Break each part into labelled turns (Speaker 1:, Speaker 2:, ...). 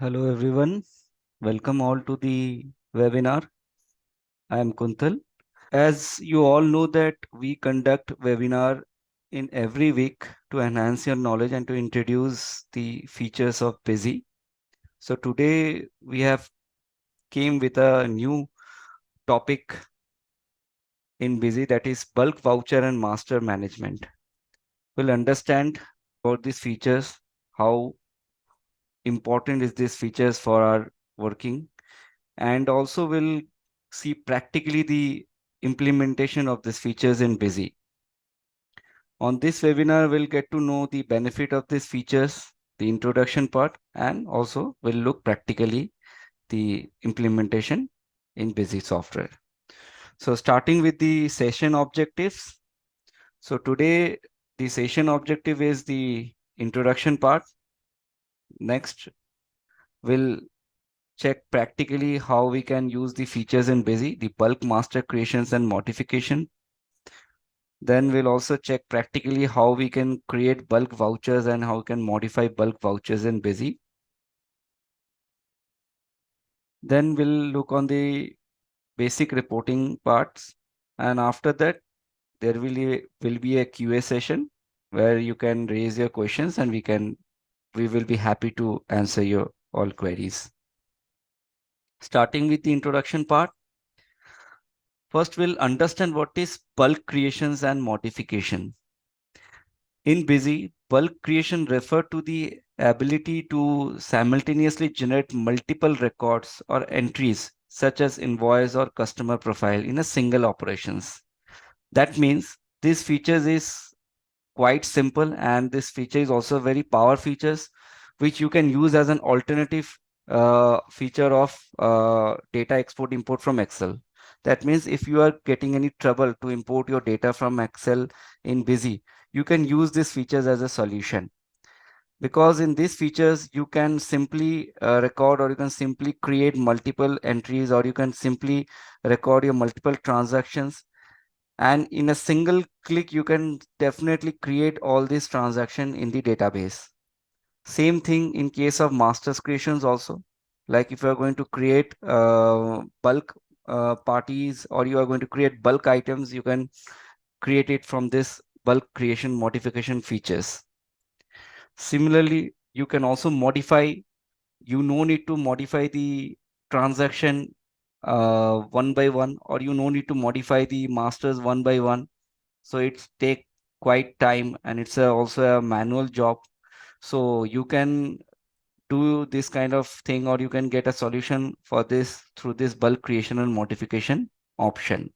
Speaker 1: Hello everyone, welcome all to the webinar. I am Kuntal. As you all know that we conduct webinar in every week to enhance your knowledge and to introduce the features of Busy. So today we have came with a new topic in Busy, that is bulk voucher and master management. We'll understand about these features, how important is these features for our working, and also we'll see practically the implementation of these features in Busy. On this webinar, we'll get to know the benefit of these features, the introduction part, and also we'll look practically the implementation in Busy software. So starting with the session objectives. So today, the session objective is the introduction part. Next, we'll check practically how we can use the features in Busy, the bulk master creations and modification. Then we'll also check practically how we can create bulk vouchers and how we can modify bulk vouchers in Busy. Then we'll look on the basic reporting parts. And after that, there will be a QA session where you can raise your questions and we will be happy to answer your all queries. Starting with the introduction part, first we'll understand what is bulk creations and modification. In Busy, bulk creation refer to the ability to simultaneously generate multiple records or entries such as invoice or customer profile in a single operations. That means this features is quite simple, and this feature is also very power features which you can use as an alternative feature of data export import from Excel. That means if you are getting any trouble to import your data from Excel in Busy, you can use these features as a solution, because in these features you can simply record, or you can simply create multiple entries, or you can simply record your multiple transactions, and in a single click you can definitely create all these transactions in the database. Same thing in case of masters creations also. Like if you are going to create bulk parties, or you are going to create bulk items, you can create it from this bulk creation modification features. Similarly, you can also modify, you no need to modify the transaction one by one, or you no need to modify the masters one by one. So it's take quite time, and it's also a manual job. So you can do this kind of thing, or you can get a solution for this through this bulk creation and modification option.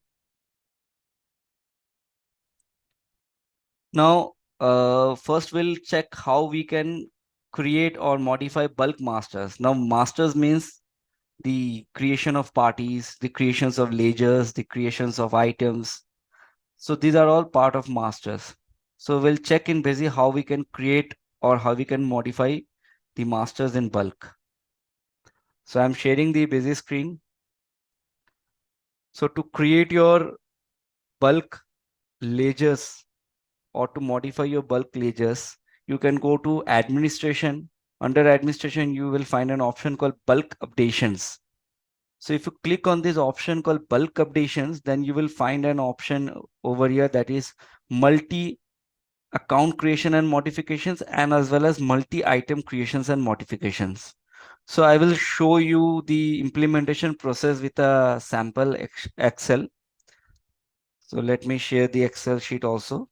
Speaker 1: Now, first we'll check how we can create or modify bulk masters. Now, masters means the creation of parties, the creations of ledgers, the creations of items. So these are all part of masters. So we'll check in Busy how we can create or how we can modify the masters in bulk. So I'm sharing the Busy screen. So to create your bulk ledgers or to modify your bulk ledgers, you can go to administration. Under administration, you will find an option called bulk updations. So if you click on this option called bulk updations, then you will find an option over here that is multi account creation and modifications, and as well as multi-item creations and modifications. So I will show you the implementation process with a sample Excel. So let me share the Excel sheet also.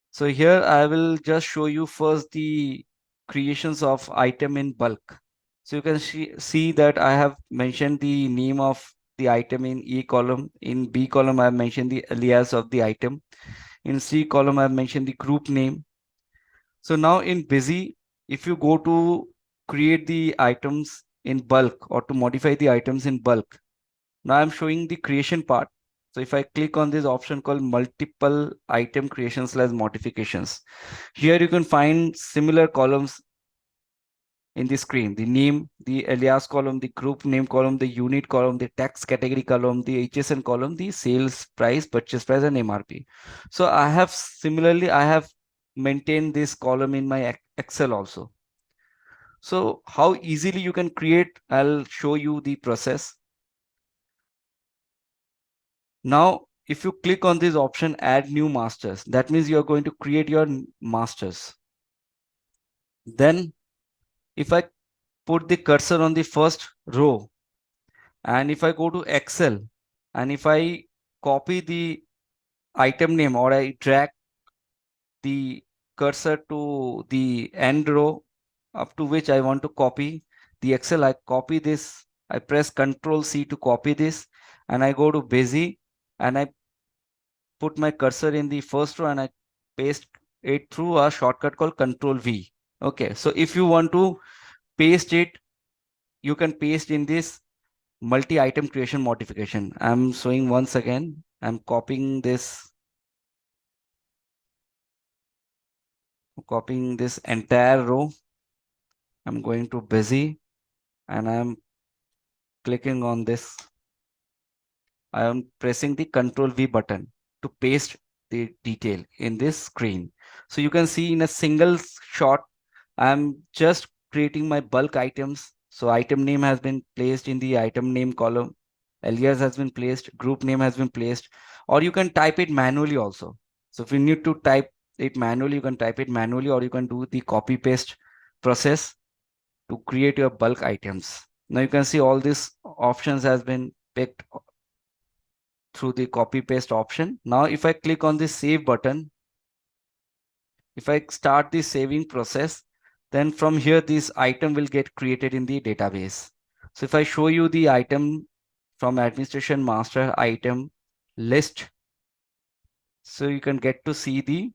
Speaker 1: So here I will just show you first the creations of item in bulk. So you can see that I have mentioned the name of the item in E column. In B column, I have mentioned the alias of the item. In C column, I have mentioned the group name. So now in Busy, if you go to create the items in bulk or to modify the items in bulk, now I'm showing the creation part. So if I click on this option called multiple item creations slash modifications, here you can find similar columns in the screen: the name, the alias column, the group name column, the unit column, the tax category column, the HSN column, the sales price, purchase price, and MRP. So I have maintained this column in my Excel also. So how easily you can create, I'll show you the process. Now, if you click on this option, add new masters, that means you're going to create your masters. Then if I put the cursor on the first row, and if I go to Excel, and if I copy the item name, or I drag the cursor to the end row up to which I want to copy the Excel, I copy this, I press Control C to copy this, and I go to Busy, and I put my cursor in the first row and I paste it through a shortcut called Control V. Okay, so if you want to paste it, you can paste in this multi-item creation modification. I'm showing once again. I'm copying this entire row. I'm going to Busy, and I'm clicking on this. I am pressing the Control V button to paste the detail in this screen. So you can see in a single shot, I'm just creating my bulk items. So item name has been placed in the item name column. Alias has been placed, group name has been placed, or you can type it manually also. So if you need to type it manually, you can type it manually, or you can do the copy paste process to create your bulk items. Now you can see all these options has been picked through the copy paste option. Now, if I click on the save button, if I start the saving process, then from here, this item will get created in the database. So if I show you the item from administration master item list, so you can get to see the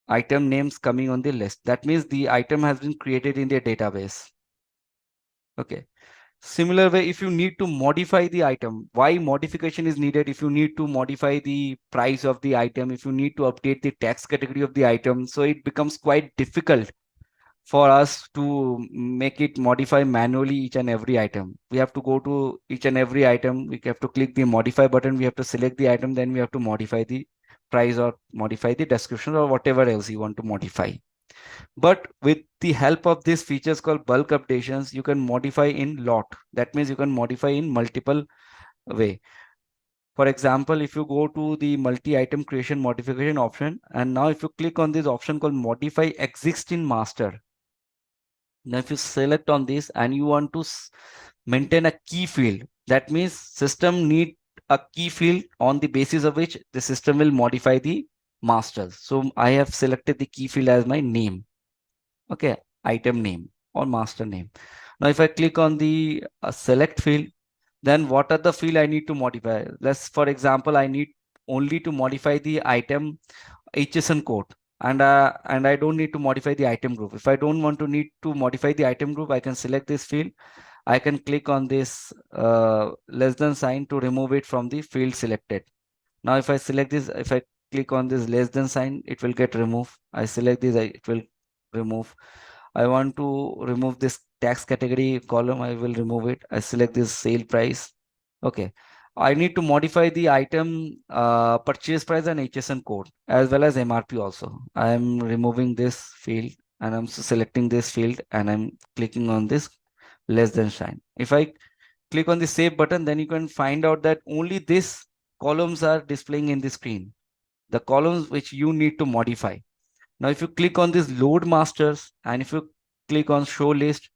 Speaker 1: item names coming on the list. That means the item has been created in the database. Okay. Similar way, if you need to modify the item, why modification is needed? If you need to modify the price of the item, if you need to update the tax category of the item, so it becomes quite difficult for us to make it modify manually each and every item. We have to go to each and every item. We have to click the modify button. We have to select the item. Then we have to modify the price or modify the description or whatever else you want to modify. But with the help of these features called bulk updations, you can modify in lot. That means you can modify in multiple way. For example, if you go to the multi-item creation modification option, and now if you click on this option called modify existing master, now if you select on this and you want to maintain a key field, that means system need a key field on the basis of which the system will modify the masters. So I have selected the key field as my name. Okay, item name or master name. Now if I click on the select field, then what are the field I need to modify? Let's, for example, I need only to modify the item HSN code, and I don't need to modify the item group. If I don't want to need to modify the item group, I can select this field. I can click on this less than sign to remove it from the field selected. Now, if I select this, if I click on this less than sign, it will get removed. I select this, it will remove. I want to remove this tax category column. I will remove it. I select this sale price. Okay. I need to modify the item purchase price and HSN code as well as MRP also. I am removing this field and I'm selecting this field and I'm clicking on this less than sign. If I click on the save button, then you can find out that only these columns are displaying in the screen, the columns which you need to modify. Now, if you click on this load masters and if you click on show list,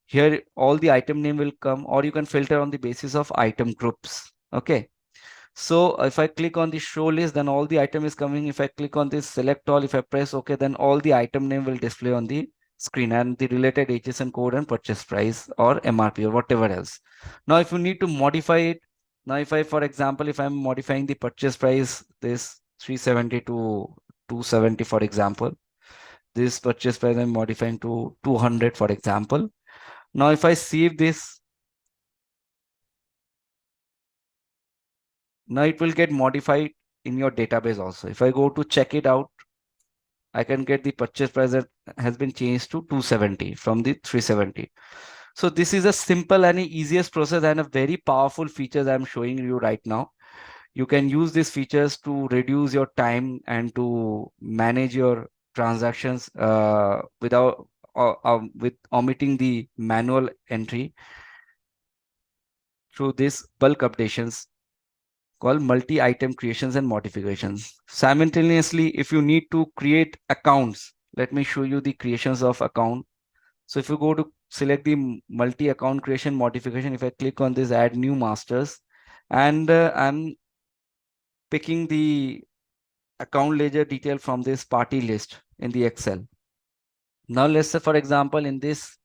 Speaker 1: here all the item name will come, or you can filter on the basis of item groups. Okay. So if I click on the show list, then all the item is coming. If I click on this select all, if I press OK, then all the item name will display on the screen and the related HSN code and purchase price or MRP or whatever else. Now, if you need to modify it, now if I, for example, if I'm modifying the purchase price, this 370 to 270, for example, this purchase price I'm modifying to 200, for example. Now, if I save this, now it will get modified in your database also. If I go to check it out, I can get the purchase price that has been changed to 270 from the 370. So this is a simple and easiest process and a very powerful feature that I'm showing you right now. You can use these features to reduce your time and to manage your transactions without with omitting the manual entry through this bulk updations called multi-item creations and modifications. Simultaneously, if you need to create accounts, let me show you the creations of account. So if you go to select the multi-account creation modification, if I click on this add new masters, and I'm picking the account ledger detail from this party list in the Excel. Now let's say, for example, in this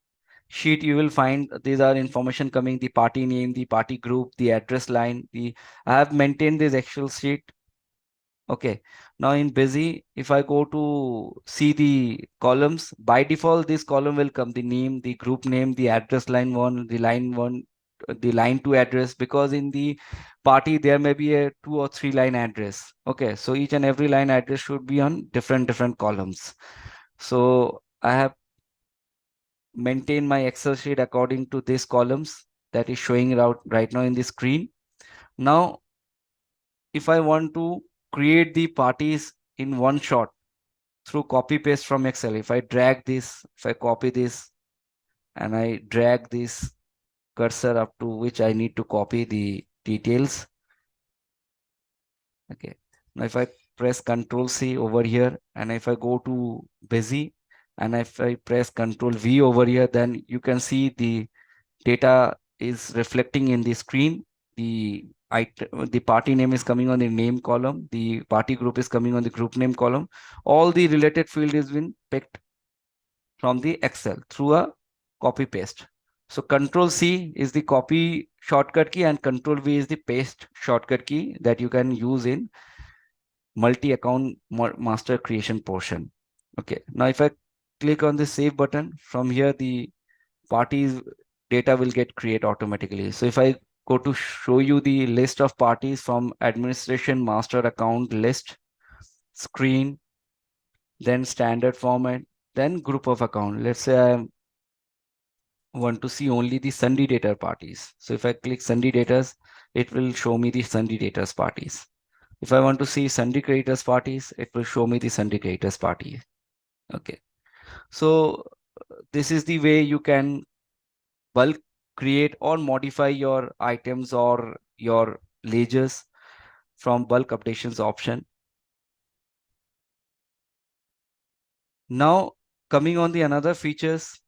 Speaker 1: sheet, you will find these are information coming, the party name, the party group, the address line. I have maintained this Excel sheet. Okay. Now in busy, if I go to see the columns, by default, this column will come the name, the group name, the address line one, the line two address, because in the party, there may be a 2 or 3 line address. Okay. So each and every line address should be on different columns. So I have maintain my Excel sheet according to these columns that is showing out right now in the screen. Now, if I want to create the parties in one shot through copy paste from Excel, if I drag this, if I copy this and I drag this cursor up to which I need to copy the details. Okay. Now, if I press Control C over here and if I go to busy and if I press Control V over here, then you can see the data is reflecting in the screen. The party name is coming on the name column. The party group is coming on the group name column. All the related field is been picked from the Excel through a copy paste. So Control C is the copy shortcut key and Control V is the paste shortcut key that you can use in multi-account master creation portion. Okay. Now if I click on the save button, from here the parties data will get created automatically. So if I go to show you the list of parties from administration master account list, screen, then standard format, then group of account. Let's say I want to see only the Sunday data parties. So if I click Sunday datas, it will show me the Sunday datas parties. If I want to see Sunday creators parties, it will show me the Sunday creators party. Okay. So this is the way you can bulk create or modify your items or your ledgers from bulk updations option. Now coming on the another features,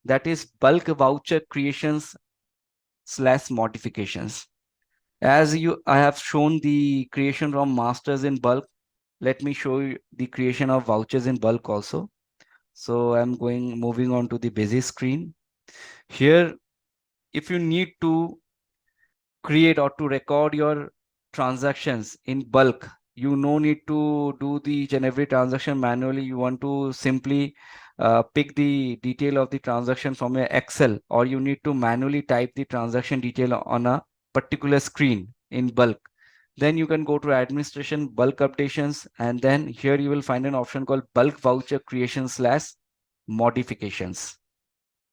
Speaker 1: that is bulk voucher creations slash modifications. As I have shown the creation from masters in bulk, let me show you the creation of vouchers in bulk also. So I'm moving on to the busy screen. Here, if you need to create or to record your transactions in bulk, you no need to do the each and every transaction manually. You want to simply pick the detail of the transaction from your Excel, or you need to manually type the transaction detail on a particular screen in bulk. Then you can go to administration bulk updations, and then here you will find an option called bulk voucher creation slash modifications.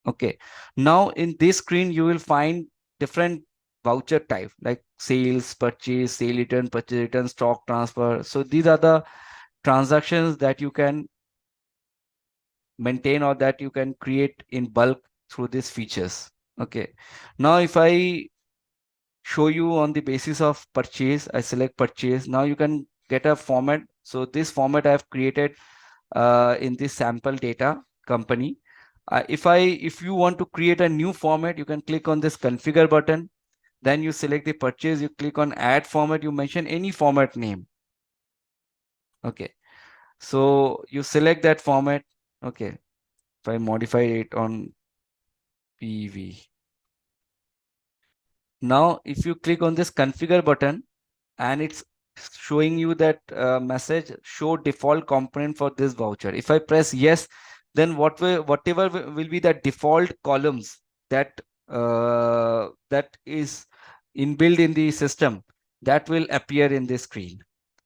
Speaker 1: Okay. Now in this screen, you will find different voucher type like sales, purchase, purchase return, stock transfer. So these are the transactions that you can maintain or that you can create in bulk through these features. Okay. Now if I show you on the basis of purchase, I select purchase. Now you can get a format. So this format I have created in this sample data company. If you want to create a new format, you can click on this configure button. Then you select the purchase, you click on add format, you mention any format name. Okay. So you select that format. Okay. If I modify it on PV. Now, if you click on this configure button and it's showing you that message, show default component for this voucher. If I press yes, then whatever will be the default columns that that is inbuilt in the system, that will appear in this screen.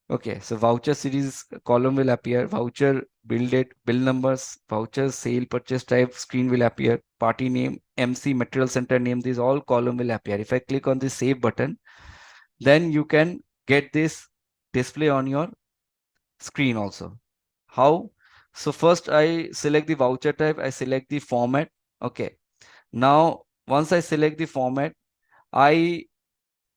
Speaker 1: Okay, so voucher series column will appear, voucher bill date, bill numbers, voucher sale purchase type screen will appear, party name, MC material center name, these all column will appear. If I click on the save button, then you can get this display on your screen also. How? So first I select the voucher type, I select the format. Okay. Now, once I select the format, I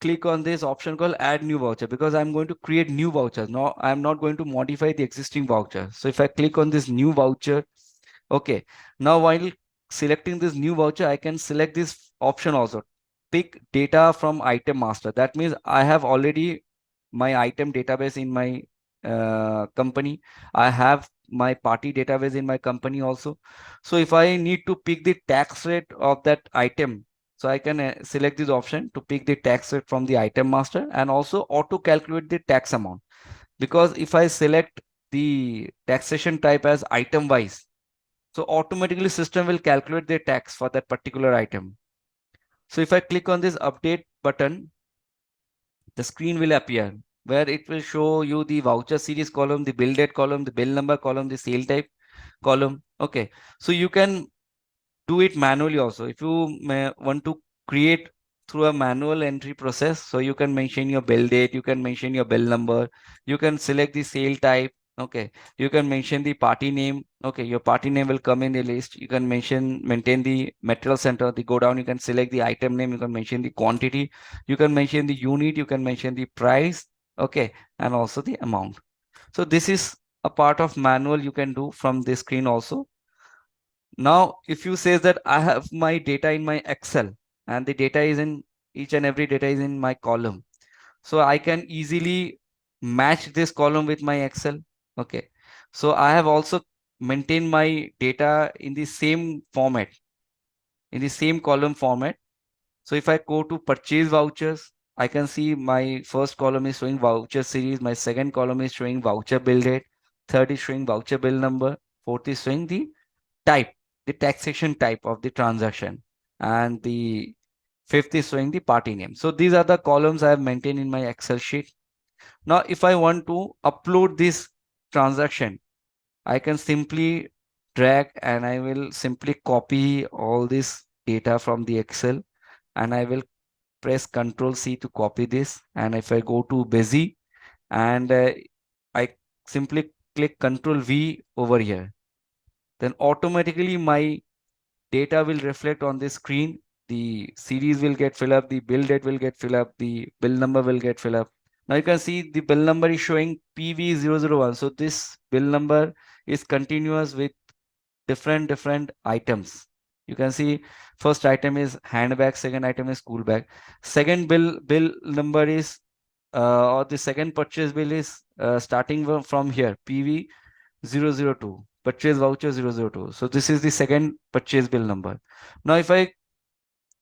Speaker 1: click on this option called add new voucher because I'm going to create new vouchers. No, I'm not going to modify the existing voucher. So if I click on this new voucher, okay, now while selecting this new voucher, I can select this option also. Pick data from item master. That means I have already my item database in my company. I have my party database in my company also. So if I need to pick the tax rate of that item, so I can select this option to pick the tax rate from the item master and also auto calculate the tax amount. Because if I select the taxation type as item wise, so automatically system will calculate the tax for that particular item. So if I click on this update button, the screen will appear where it will show you the voucher series column, the bill date column, the bill number column, the sale type column. Okay. So you can do it manually also. If you may want to create through a manual entry process, so you can mention your bill date, you can mention your bill number, you can select the sale type. Okay, you can mention the party name. Okay, your party name will come in the list. You can maintain the material center, the go down, you can select the item name, you can mention the quantity, you can mention the unit, you can mention the price. Okay, and also the amount. So this is a part of manual you can do from this screen also. Now, if you say that I have my data in my Excel and the data is in each and every data is in my column, so I can easily match this column with my Excel. Okay. So I have also maintained my data in the same format, in the same column format. So if I go to purchase vouchers, I can see my first column is showing voucher series, my second column is showing voucher bill date, third is showing voucher bill number, fourth is showing the type, the taxation type of the transaction, and the fifth is showing the party name. So these are the columns I have maintained in my Excel sheet. Now, if I want to upload this transaction, I can simply drag and I will simply copy all this data from the Excel and I will press Control C to copy this. And if I go to Busy and I simply click Control V over here, then automatically my data will reflect on the screen. The series will get filled up, the bill date will get filled up, the bill number will get filled up. Now you can see the bill number is showing PV001. So this bill number is continuous with different items. You can see first item is handbag, second item is school bag. Second bill number is or the second purchase bill is starting from here, PV 002, purchase voucher 002. So this is the second purchase bill number. Now if I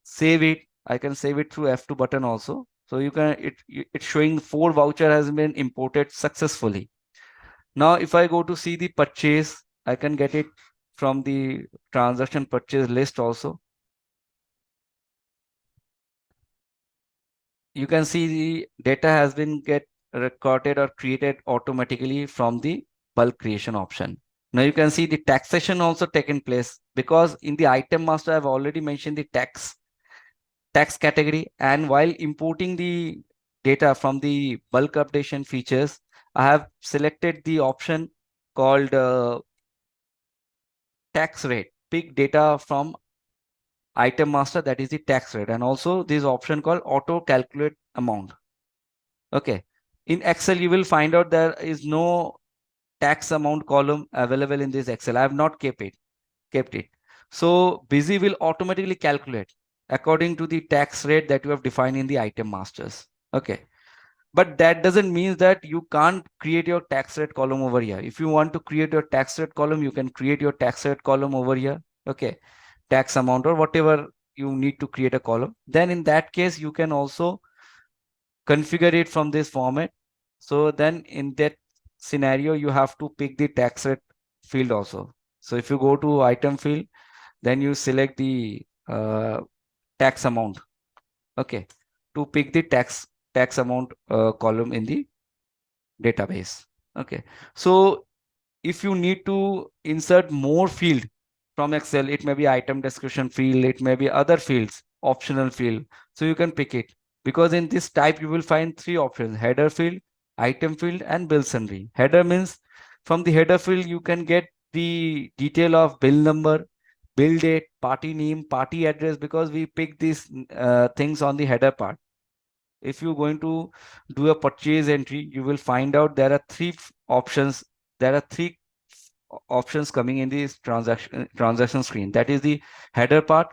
Speaker 1: save it, I can save it through F2 button also. So you can it's showing 4 voucher has been imported successfully. Now if I go to see the purchase, I can get it from the transaction purchase list also. You can see the data has been get recorded or created automatically from the bulk creation option. Now you can see the taxation also taken place because in the item master I've already mentioned the tax category, and while importing the data from the bulk updation features, I have selected the option called tax rate. Pick data from item master, that is the tax rate, and also this option called auto calculate amount. Okay. In Excel, you will find out there is no tax amount column available in this Excel. I have not kept it. So Busy will automatically calculate according to the tax rate that you have defined in the item masters. Okay. But that doesn't mean that you can't create your tax rate column over here. If you want to create your tax rate column, you can create your tax rate column over here. Okay. Tax amount or whatever you need to create a column. Then in that case, you can also configure it from this format. So then in that scenario, you have to pick the tax rate field also. So if you go to item field, then you select the tax amount. Okay. To pick the tax amount column in the database. Okay. So if you need to insert more field from Excel, it may be item description field, it may be other fields, optional field. So you can pick it because in this type you will find 3 options: header field, item field, and bill summary. Header means from the header field you can get the detail of bill number, bill date, party name, party address, because we pick these things on the header part. If you're going to do a purchase entry, you will find out there are options. There are options coming in this transaction screen. That is the header part.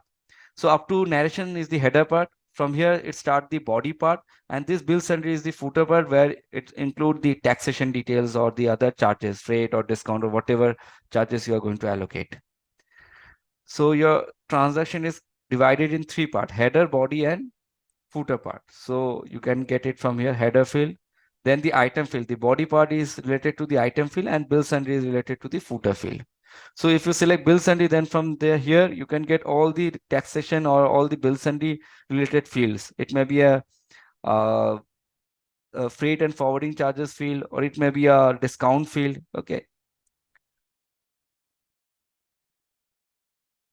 Speaker 1: So up to narration is the header part. From here, it start the body part, and this bill summary is the footer part, where it include the taxation details or the other charges, freight or discount or whatever charges you are going to allocate. So your transaction is divided in three parts: header, body, and footer part. So you can get it from here: header field, then the item field. The body part is related to the item field, and bill summary is related to the footer field. So if you select bill summary, then from there here you can get all the taxation or all the bill summary related fields. It may be uh, a freight and forwarding charges field, or it may be a discount field. Okay.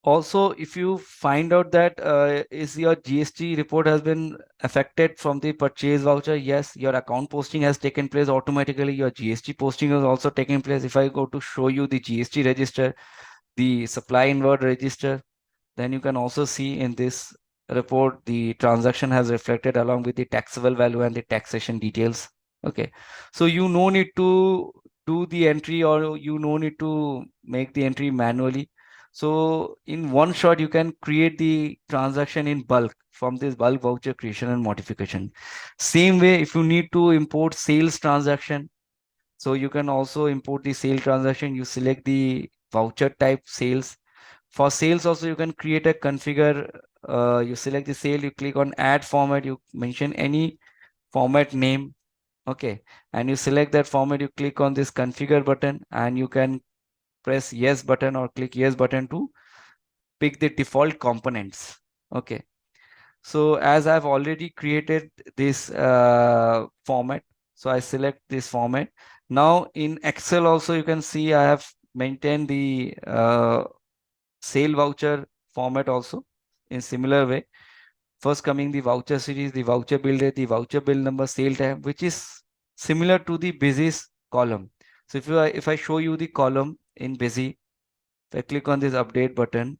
Speaker 1: Also, if you find out that is your GST report has been affected from the purchase voucher, yes, your account posting has taken place automatically. Your GST posting has also taken place. If I go to show you the GST register, the supply inward register, then you can also see in this report the transaction has reflected along with the taxable value and the taxation details. Okay, so you no need to do the entry, or you no need to make the entry manually. So in one shot, you can create the transaction in bulk from this bulk voucher creation and modification. Same way, if you need to import sales transaction, so you can also import the sale transaction. You select the voucher type sales. For sales also, you can create a configure. You select the sale, you click on add format, you mention any format name. Okay. And you select that format, you click on this configure button, and you can press yes button or click yes button to pick the default components. Okay. So as I've already created this format, so I select this format. Now in Excel also, you can see I have maintained the sale voucher format also in similar way. First coming the voucher series, the voucher bill date, the voucher bill number, sale time, which is similar to the busy's column. So if I show you the column in busy, if I click on this update button,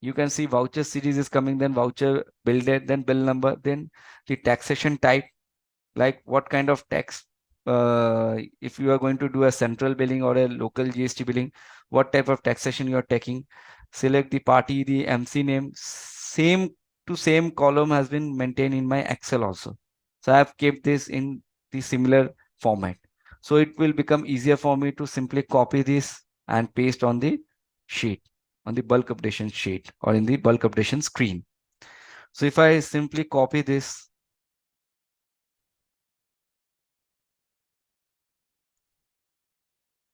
Speaker 1: you can see voucher series is coming, then voucher bill date, then bill number, then the taxation type, like what kind of tax, if you are going to do a central billing or a local GST billing, what type of taxation you are taking. Select the party, the MC name, same to same column has been maintained in my Excel also. So I have kept this in the similar format. So it will become easier for me to simply copy this and paste on the sheet, on the bulk updation sheet or in the bulk updation screen. So if I simply copy this,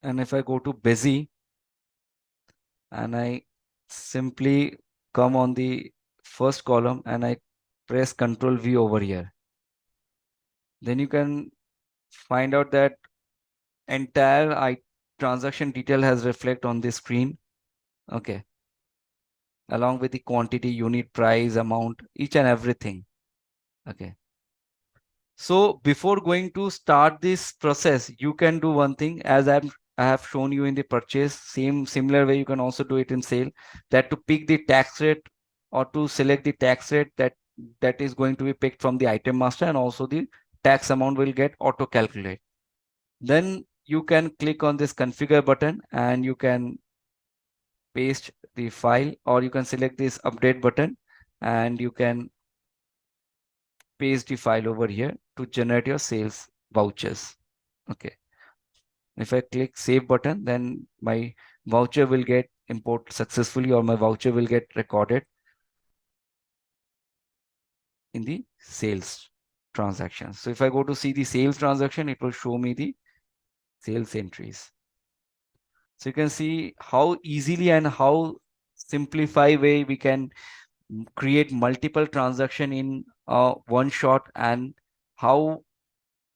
Speaker 1: and if I go to busy and I simply come on the first column and I press Control V over here, then you can find out that entire transaction detail has reflect on the screen. Okay, along with the quantity, unit price, amount, each and everything. Okay. So before going to start this process, you can do one thing, as I have shown you in the purchase, similar way you can also do it in sale, that to pick the tax rate or to select the tax rate that is going to be picked from the item master, and also the tax amount will get auto calculate. Then you can click on this configure button and you can paste the file, or you can select this update button and you can paste the file over here to generate your sales vouchers. Okay. If I click save button, then my voucher will get import successfully, or my voucher will get recorded in the sales transaction. So if I go to see the sales transaction, it will show me the sales entries. So you can see how easily and how simplified way we can create multiple transaction in one shot, and how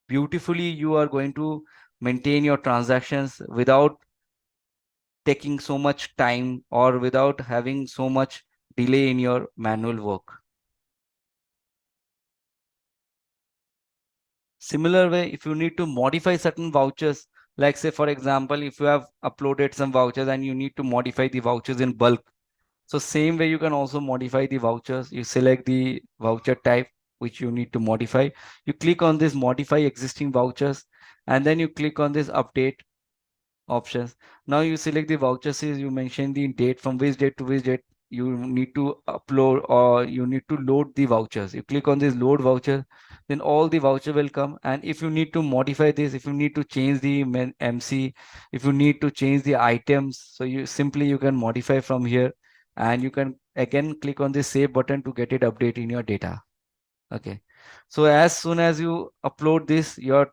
Speaker 1: beautifully you are going to maintain your transactions without taking so much time or without having so much delay in your manual work. Similar way, if you need to modify certain vouchers, Like say, for example, if you have uploaded some vouchers and you need to modify the vouchers in bulk. So same way you can also modify the vouchers. You select the voucher type which you need to modify. You click on this modify existing vouchers and then you click on this update options. Now you select the voucher says you mention the date from which date to which date you need to upload or you need to load the vouchers. You click on this load voucher, then all the voucher will come. And if you need to modify this, if you need to change the MC, if you need to change the items, so you can modify from here and you can again click on the save button to get it update in your data. Okay. So as soon as you upload this, your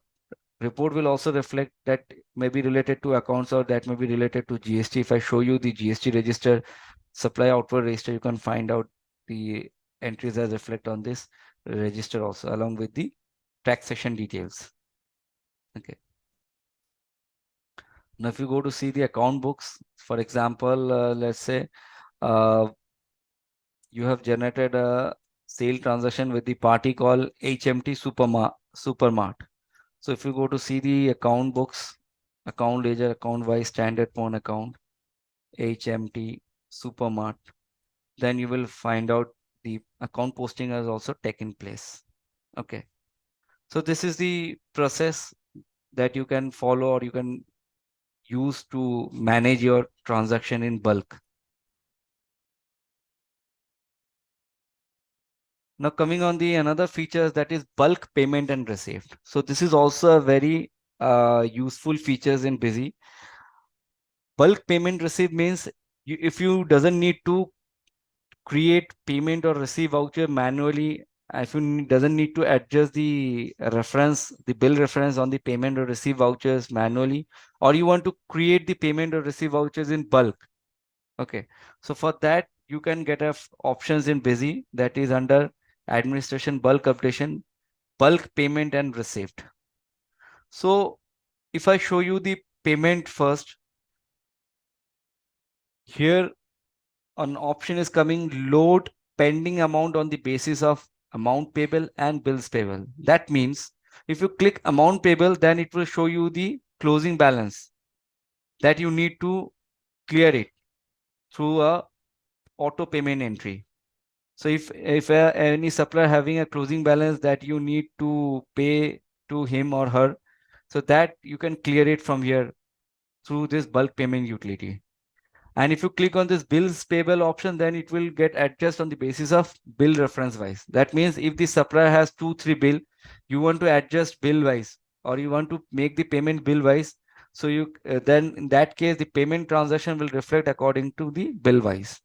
Speaker 1: report will also reflect that may be related to accounts or that may be related to GST. If I show you the GST register, supply outward register, you can find out the entries that reflect on this register also along with the taxation details. Okay. Now, if you go to see the account books, for example, let's say uh, you have generated a sale transaction with the party called HMT Supermart. So if you go to see the account books, account ledger, account wise, standard pawn account, HMT, Supermart, then you will find out the account posting has also taken place. Okay. So this is the process that you can follow or you can use to manage your transaction in bulk. Now coming on the another feature that is bulk payment and receipt. So this is also a very useful features in Busy. Bulk payment receipt means if you doesn't need to create payment or receive voucher manually, if you doesn't need to adjust the reference, the bill reference on the payment or receive vouchers manually, or you want to create the payment or receive vouchers in bulk. Okay. So for that, you can get options in Busy that is under administration bulk updation, bulk payment and receipt. So if I show you the payment first, here an option is coming load pending amount on the basis of amount payable and bills payable. That means if you click amount payable, then it will show you the closing balance that you need to clear it through a auto payment entry. So if any supplier having a closing balance that you need to pay to him or her, so that you can clear it from here through this bulk payment utility. And if you click on this bills payable option, then it will get adjusted on the basis of bill reference wise. That means if the supplier has 2, 3 bill, you want to adjust bill wise or you want to make the payment bill wise. So you then in that case, the payment transaction will reflect according to the bill wise.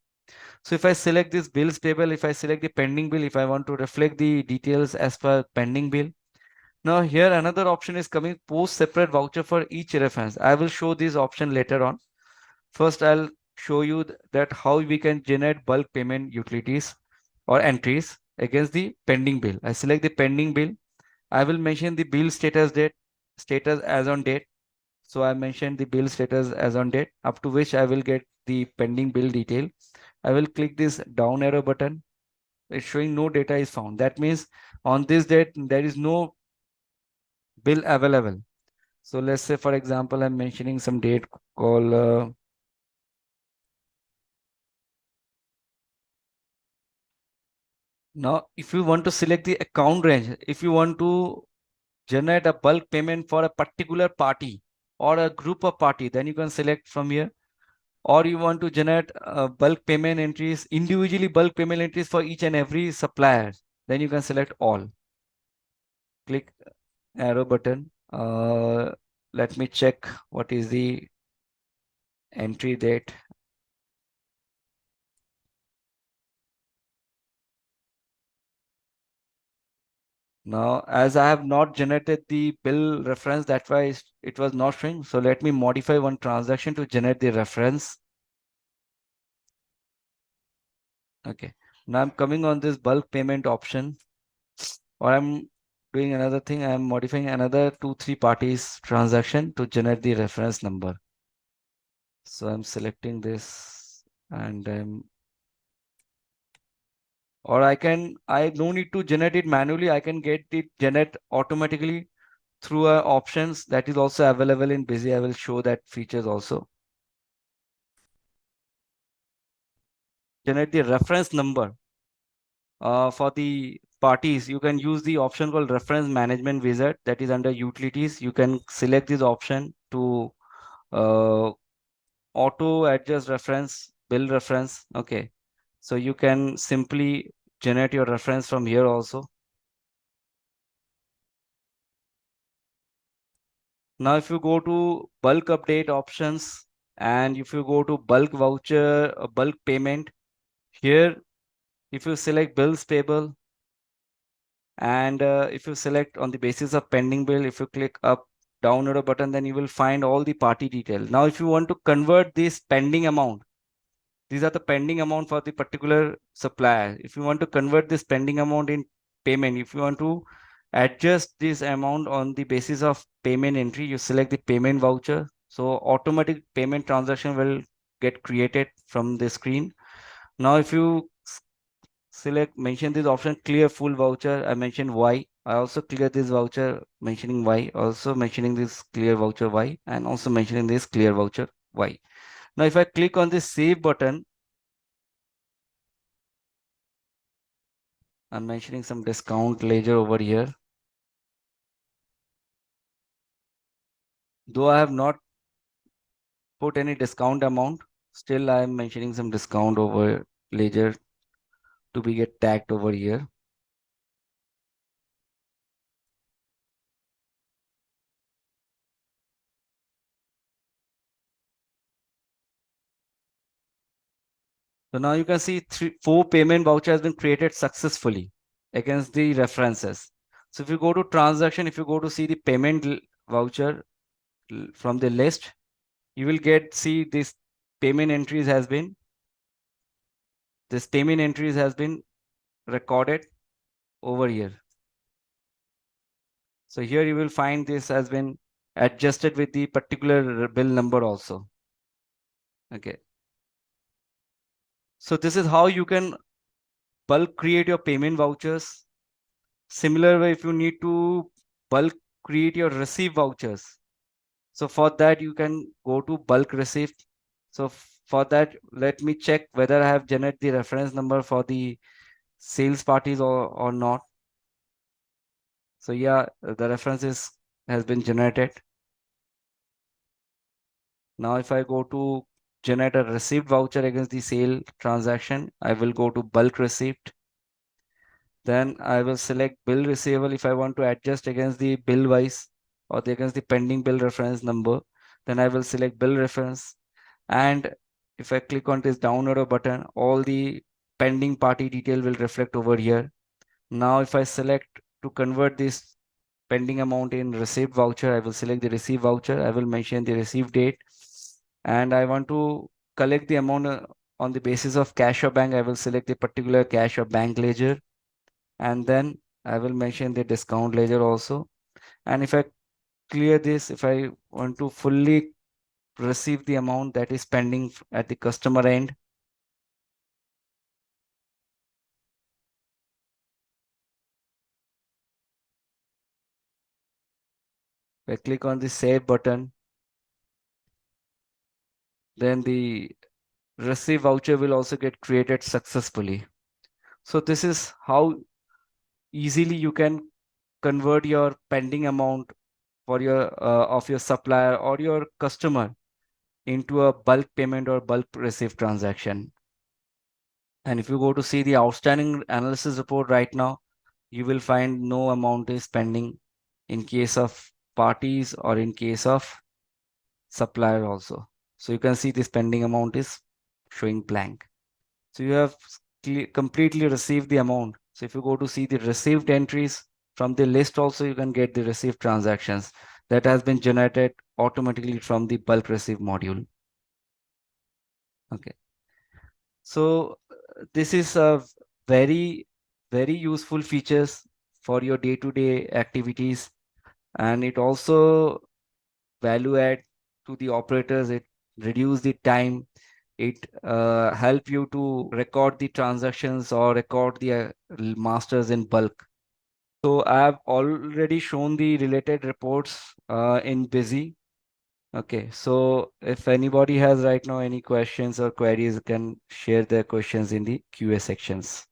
Speaker 1: So if I select this bills payable, if I select the pending bill, if I want to reflect the details as per pending bill. Now here another option is coming post separate voucher for each reference. I will show this option later on. First, I'll show you that how we can generate bulk payment utilities or entries against the pending bill. I select the pending bill. I will mention the bill status as on date. So I mentioned the bill status as on date, up to which I will get the pending bill detail. I will click this down arrow button. It's showing no data is found. That means on this date, there is no bill available. So let's say, for example, I'm mentioning some date called now, if you want to select the account range, if you want to generate a bulk payment for a particular party or a group of party, then you can select from here. Or you want to generate bulk payment entries, individually bulk payment entries for each and every supplier, then you can select all. Click arrow button. Let me check what is the entry date. Now, as I have not generated the bill reference, that's why it was not showing. So let me modify one transaction to generate the reference. Okay. Now I'm coming on this bulk payment option, or I'm doing another thing. I'm modifying another 2, 3 parties transaction to generate the reference number. So I'm selecting this and or I no need to generate it manually. I can get it generate automatically through options that is also available in Busy. I will show that features also. Generate the reference number. For the parties, you can use the option called reference management wizard that is under utilities. You can select this option to uh, auto adjust reference, bill reference. Okay. So you can simply generate your reference from here also. Now, if you go to bulk update options and if you go to bulk voucher, bulk payment, here, if you select bills payable and if you select on the basis of pending bill, if you click up down arrow button, then you will find all the party detail. Now, if you want to convert this pending amount, these are the pending amount for the particular supplier. If you want to convert this pending amount in payment, if you want to adjust this amount on the basis of payment entry, you select the payment voucher. So automatic payment transaction will get created from the screen. Now, if you select mention this option clear full voucher, I mentioned Y. I also clear this voucher mentioning Y, also mentioning this clear voucher Y, and also mentioning this clear voucher Y. Now, if I click on this save button, I'm mentioning some discount ledger over here. Though I have not put any discount amount, still I am mentioning some discount over ledger to be get tagged over here. So now you can see four payment voucher has been created successfully against the references. So if you go to transaction, if you go to see the payment voucher from the list, you will get see this payment entries has been recorded over here. So here you will find this has been adjusted with the particular bill number also. Okay. So this is how you can bulk create your payment vouchers. Similar way, if you need to bulk create your receive vouchers. So for that, you can go to bulk receive. So for that, let me check whether I have generated the reference number for the sales parties or not. So yeah, the references has been generated. Now, if I go to generate a received voucher against the sale transaction, I will go to bulk receipt. Then I will select bill receivable if I want to adjust against the bill wise or against the pending bill reference number. Then I will select bill reference. And if I click on this down arrow button, all the pending party detail will reflect over here. Now, if I select to convert this pending amount in receipt voucher, I will select the receipt voucher. I will mention the receive date and I want to collect the amount on the basis of cash or bank. I will select the particular cash or bank ledger and then I will mention the discount ledger also. And if I clear this, if I want to fully receive the amount that is pending at the customer end, if I click on the save button, then the receive voucher will also get created successfully. So this is how easily you can convert your pending amount for your of your supplier or your customer into a bulk payment or bulk receive transaction. And if you go to see the outstanding analysis report right now, you will find no amount is pending in case of parties or in case of supplier also. So you can see this pending amount is showing blank. So you have completely received the amount. So if you go to see the received entries from the list also, you can get the received transactions that has been generated automatically from the bulk receive module. Okay. So this is a very, very useful features for your day-to-day activities. And it also value add to the operators. It reduce the time. It help you to record the transactions or record the masters in bulk. So I've already shown the related reports in Busy. Okay, so if anybody has right now any questions or queries, can share their questions in the QA sections.